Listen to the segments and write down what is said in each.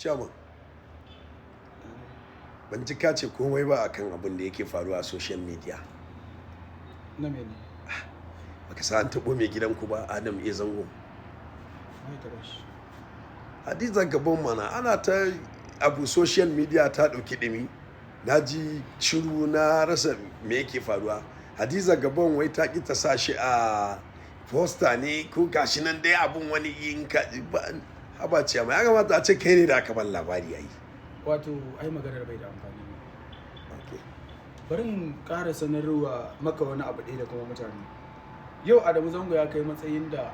Chairman, ban ji ka ce komai ba akan abin da yake faruwa a social media. Na mene? Baka sa an taɓo mai gidanku ba, Adam A. Zango. Mai taɓa shi. Hadiza Gabon mana ana ta abu social media ta ɗauki ɗumi. Na ji shiru na rasa me yake faruwa. Hadiza Gabon wai ta ƙi ta sa shi a poster ne ko gashi nan dai abun wani yin ka haba ce amma ya kamata a ce kai ne da aka ban labari ai. Wato ai maganar bai da amfani ne. Okay. Bari in ƙara sanarwa maka wani abu ɗaya da kuma mutane. Yau Adamu Zango ya kai matsayin da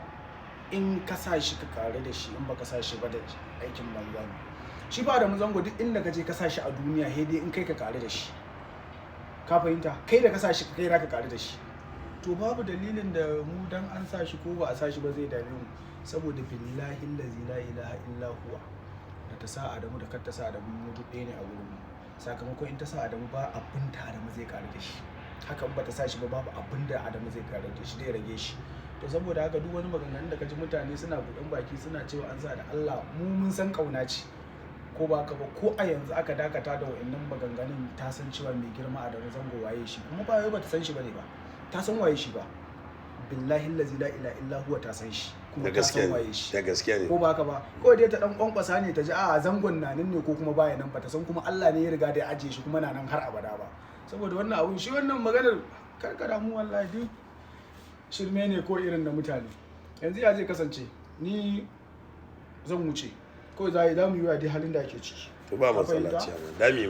in ka sa shi ka kare da shi in baka sa shi ba da aikin banza ne. Shi ba Adamu Zango duk inda ka je ka sa shi a duniya sai dai in kai ka kare da shi. Ka fahimta? Kai da ka sa shi kai za ka kare da shi. To babu dalilin da mu dan an sa shi ko ba a sa shi ba zai dame mu saboda billahi allazi la ilaha illa huwa da ta sa Adamu da kar ta sa Adamu mu duk ɗaya ne a gurin mu. Sakamakon in ta sa Adamu ba abin da Adamu zai kare da shi. Hakan ba ta sa shi ba babu abin da Adamu zai kare da shi zai rage shi. To saboda haka duk wani maganganun da ka ji mutane suna buɗan baki suna cewa an sa da Allah mu mun san ƙauna ce. Ko ba ka ba ko a yanzu aka dakata da wa'annan maganganun ta san cewa mai girma Adamu Zango waye shi kuma ba wai ba ta san shi bane ba. Ta san waye shi ba. Billahi allazi la ilaha illa huwa ta san shi kuma ta san waye shi. Da gaskiya ne. Ko ba ka ba ko dai ta dan kwankwasa ne ta ji a zangon na nan ne ko kuma baya nan ba ta san kuma Allah ne ya riga da ya ajiye shi kuma na nan har abada ba. Saboda wannan abun shi wannan maganar karkara mu wallahi shirme ne ko irin da mutane. Yanzu ya zai kasance ni zan wuce ko za mu yi wa dai halin da ake ciki. To ba matsala ce amma dami